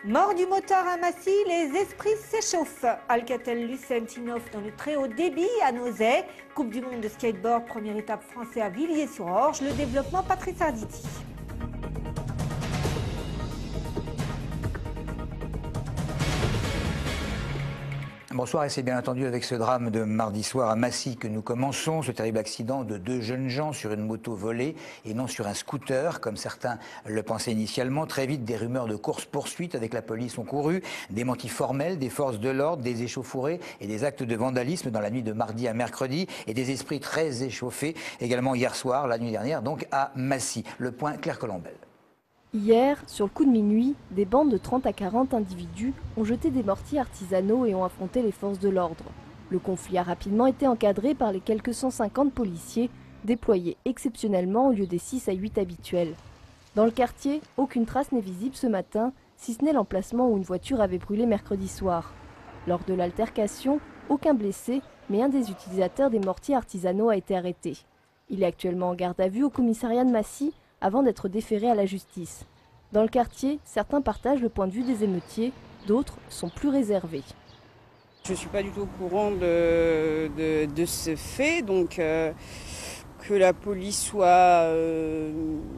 Mort du moteur à Massy, les esprits s'échauffent. Alcatel-Lucent innove dans le très haut débit à Nozay. Coupe du monde de skateboard, première étape français à Villiers-sur-Orge. Le développement Patrice Arditi. Bonsoir, et c'est bien entendu avec ce drame de mardi soir à Massy que nous commençons. Ce terrible accident de deux jeunes gens sur une moto volée et non sur un scooter, comme certains le pensaient initialement. Très vite, des rumeurs de course-poursuite avec la police ont couru, démentis formels des forces de l'ordre, des échauffourées et des actes de vandalisme dans la nuit de mardi à mercredi et des esprits très échauffés également hier soir, la nuit dernière, donc à Massy. Le point, Claire Colombel. Hier, sur le coup de minuit, des bandes de 30 à 40 individus ont jeté des mortiers artisanaux et ont affronté les forces de l'ordre. Le conflit a rapidement été encadré par les quelques 150 policiers déployés exceptionnellement au lieu des 6 à 8 habituels. Dans le quartier, aucune trace n'est visible ce matin, si ce n'est l'emplacement où une voiture avait brûlé mercredi soir. Lors de l'altercation, aucun blessé, mais un des utilisateurs des mortiers artisanaux a été arrêté. Il est actuellement en garde à vue au commissariat de Massy, avant d'être déférés à la justice. Dans le quartier, certains partagent le point de vue des émeutiers, d'autres sont plus réservés. Je ne suis pas du tout au courant de ce fait, donc que la police soit,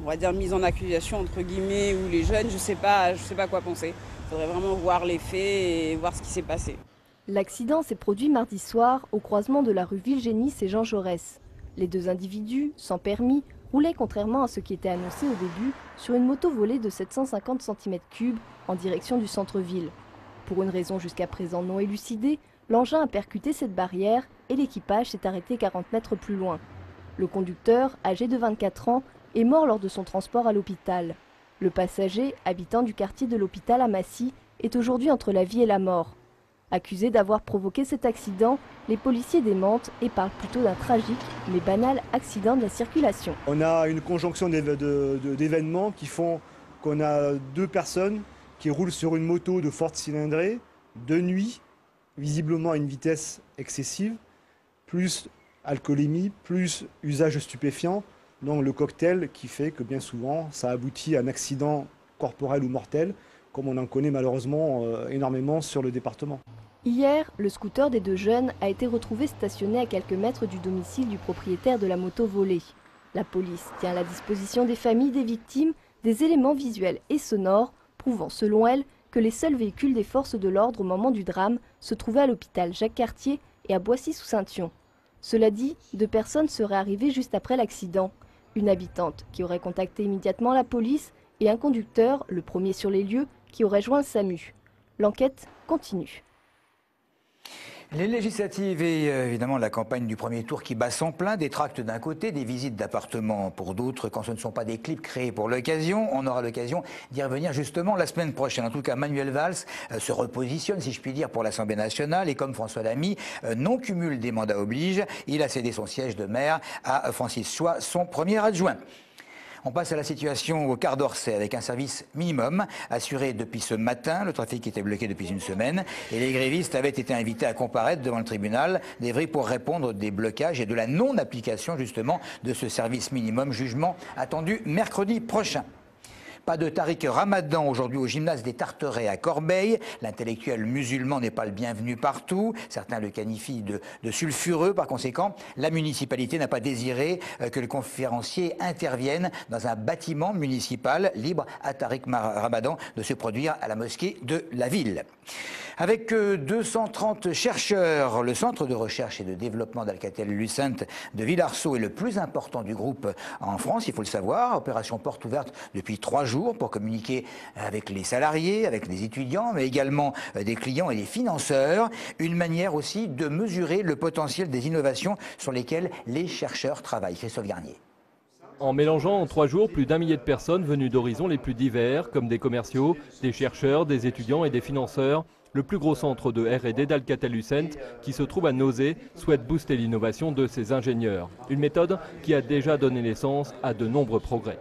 on va dire, mise en accusation entre guillemets, ou les jeunes, je sais pas quoi penser. Il faudrait vraiment voir les faits et voir ce qui s'est passé. L'accident s'est produit mardi soir au croisement de la rue Villegénis et Jean Jaurès. Les deux individus, sans permis, roulait contrairement à ce qui était annoncé au début sur une moto volée de 750 cm3 en direction du centre-ville. Pour une raison jusqu'à présent non élucidée, l'engin a percuté cette barrière et l'équipage s'est arrêté 40 mètres plus loin. Le conducteur, âgé de 24 ans, est mort lors de son transport à l'hôpital. Le passager, habitant du quartier de l'hôpital à Massy, est aujourd'hui entre la vie et la mort. Accusés d'avoir provoqué cet accident, les policiers démentent et parlent plutôt d'un tragique mais banal accident de la circulation. On a une conjonction d'événements qui font qu'on a deux personnes qui roulent sur une moto de forte cylindrée, de nuit, visiblement à une vitesse excessive, plus alcoolémie, plus usage stupéfiant, donc le cocktail qui fait que bien souvent ça aboutit à un accident corporel ou mortel, comme on en connaît malheureusement énormément sur le département. Hier, le scooter des deux jeunes a été retrouvé stationné à quelques mètres du domicile du propriétaire de la moto volée. La police tient à la disposition des familles des victimes des éléments visuels et sonores prouvant selon elle que les seuls véhicules des forces de l'ordre au moment du drame se trouvaient à l'hôpital Jacques-Cartier et à Boissy-sous-Saint-Thion. Cela dit, deux personnes seraient arrivées juste après l'accident. Une habitante qui aurait contacté immédiatement la police et un conducteur, le premier sur les lieux, qui aurait joint le SAMU. L'enquête continue. Les législatives et évidemment la campagne du premier tour qui bat son plein, des tracts d'un côté, des visites d'appartements pour d'autres, quand ce ne sont pas des clips créés pour l'occasion. On aura l'occasion d'y revenir justement la semaine prochaine. En tout cas, Manuel Valls se repositionne, si je puis dire, pour l'Assemblée nationale et comme François Lamy, non-cumul des mandats oblige, il a cédé son siège de maire à Francis Choix, son premier adjoint. On passe à la situation au Quart d'Orsay avec un service minimum assuré depuis ce matin. Le trafic était bloqué depuis une semaine et les grévistes avaient été invités à comparaître devant le tribunal d'Évry pour répondre des blocages et de la non-application justement de ce service minimum. Jugement attendu mercredi prochain. Pas de Tariq Ramadan aujourd'hui au gymnase des Tarterets à Corbeil. L'intellectuel musulman n'est pas le bienvenu partout. Certains le qualifient de sulfureux. Par conséquent, la municipalité n'a pas désiré que le conférencier intervienne dans un bâtiment municipal libre à Tariq Ramadan de se produire à la mosquée de la ville. Avec 230 chercheurs, le centre de recherche et de développement d'Alcatel-Lucent de Villarceau est le plus important du groupe en France, il faut le savoir. Opération porte ouverte depuis 3 jours pour communiquer avec les salariés, avec les étudiants, mais également des clients et des financeurs. Une manière aussi de mesurer le potentiel des innovations sur lesquelles les chercheurs travaillent. Christophe Garnier. En mélangeant en 3 jours plus d'1 millier de personnes venues d'horizons les plus divers, comme des commerciaux, des chercheurs, des étudiants et des financeurs, le plus gros centre de R&D d'Alcatel-Lucent, qui se trouve à Nozay, souhaite booster l'innovation de ses ingénieurs. Une méthode qui a déjà donné naissance à de nombreux progrès.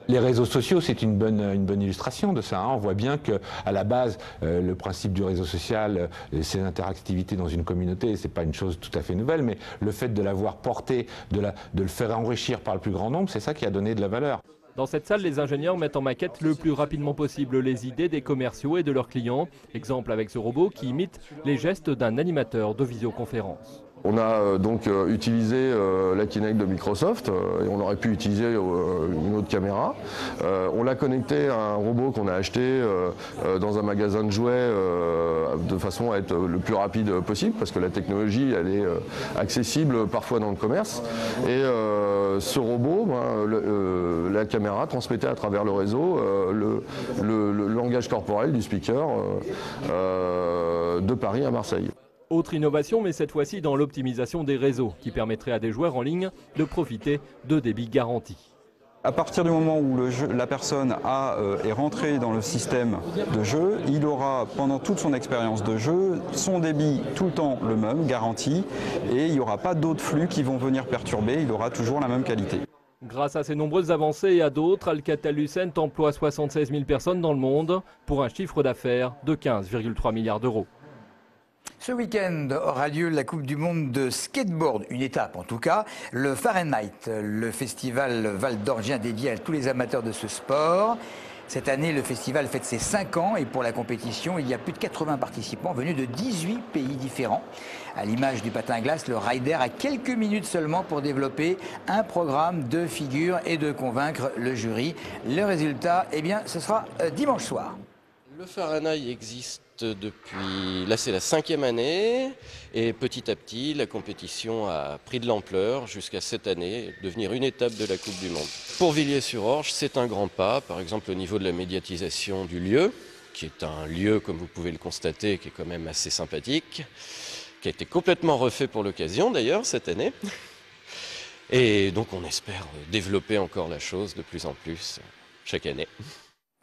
Les réseaux sociaux, c'est une bonne illustration de ça. On voit bien qu'à la base, le principe du réseau social, c'est l'interactivité dans une communauté, c'est pas une chose tout à fait nouvelle, mais le fait de l'avoir porté, de le faire enrichir par le plus grand nombre, c'est ça qui a donné de la valeur. Dans cette salle, les ingénieurs mettent en maquette le plus rapidement possible les idées des commerciaux et de leurs clients. Exemple avec ce robot qui imite les gestes d'un animateur de visioconférence. On a donc utilisé la Kinect de Microsoft et on aurait pu utiliser une autre caméra. On l'a connecté à un robot qu'on a acheté dans un magasin de jouets de façon à être le plus rapide possible parce que la technologie elle est accessible parfois dans le commerce. Et ce robot, la caméra transmettait à travers le réseau le langage corporel du speaker de Paris à Marseille. Autre innovation, mais cette fois-ci dans l'optimisation des réseaux, qui permettrait à des joueurs en ligne de profiter de débits garantis. À partir du moment où la personne est rentrée dans le système de jeu, il aura pendant toute son expérience de jeu son débit tout le temps le même, garanti, et il n'y aura pas d'autres flux qui vont venir perturber, il aura toujours la même qualité. Grâce à ces nombreuses avancées et à d'autres, Alcatel-Lucent emploie 76 000 personnes dans le monde pour un chiffre d'affaires de 15,3 milliards d'euros. Ce week-end aura lieu la Coupe du Monde de skateboard, une étape en tout cas, le Fahrenheit, le festival val-d'Orgien dédié à tous les amateurs de ce sport. Cette année, le festival fête ses 5 ans et pour la compétition, il y a plus de 80 participants venus de 18 pays différents. À l'image du patin à glace, le rider a quelques minutes seulement pour développer un programme de figures et de convaincre le jury. Le résultat, eh bien, ce sera dimanche soir. Le Fahrenheit existe depuis, là c'est la 5e année et petit à petit la compétition a pris de l'ampleur jusqu'à cette année devenir une étape de la Coupe du Monde. Pour Villiers-sur-Orge c'est un grand pas, par exemple au niveau de la médiatisation du lieu, qui est un lieu comme vous pouvez le constater qui est quand même assez sympathique, qui a été complètement refait pour l'occasion d'ailleurs cette année. Et donc on espère développer encore la chose de plus en plus chaque année.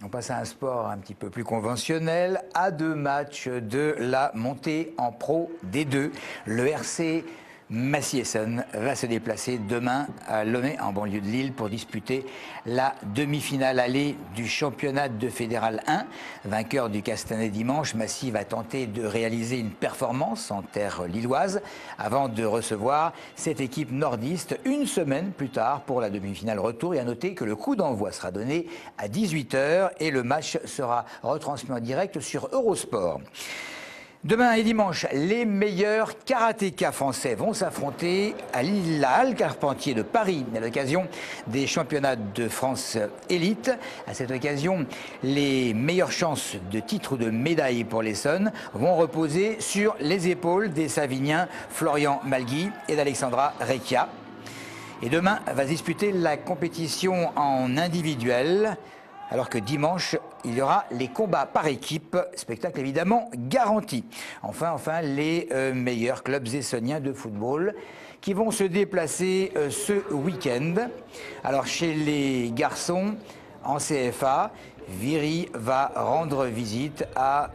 On passe à un sport un petit peu plus conventionnel, à 2 matchs de la montée en Pro D2. Le RC Massy-Essonnes va se déplacer demain à Lomé, en banlieue de Lille, pour disputer la demi-finale allée du championnat de Fédéral 1. Vainqueur du Castanet dimanche, Massy va tenter de réaliser une performance en terre lilloise avant de recevoir cette équipe nordiste une semaine plus tard pour la demi-finale retour. Et à noter que le coup d'envoi sera donné à 18 h et le match sera retransmis en direct sur Eurosport. Demain et dimanche, les meilleurs karatékas français vont s'affronter à la Halle Carpentier de Paris à l'occasion des championnats de France élite. À cette occasion, les meilleures chances de titre ou de médaille pour l'Essonne vont reposer sur les épaules des Saviniens Florian Malgui et d'Alexandra Recchia. Et demain va se disputer la compétition en individuel. Alors que dimanche, il y aura les combats par équipe, spectacle évidemment garanti. Enfin, les meilleurs clubs essonniens de football qui vont se déplacer ce week-end. Alors chez les garçons, en CFA, Viry va rendre visite à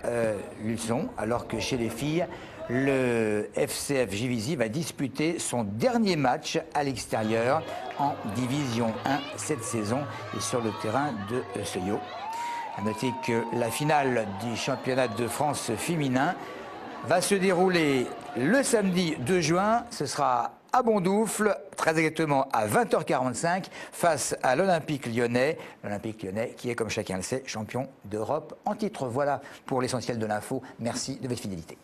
Luçon, alors que chez les filles, le FCF Givisy va disputer son dernier match à l'extérieur en Division 1 cette saison et sur le terrain de Seuillot. À noter que la finale du championnat de France féminin va se dérouler le samedi 2 juin. Ce sera à Bondoufle, très exactement à 20 h 45, face à l'Olympique Lyonnais. L'Olympique Lyonnais qui est, comme chacun le sait, champion d'Europe en titre. Voilà pour l'essentiel de l'info. Merci de votre fidélité.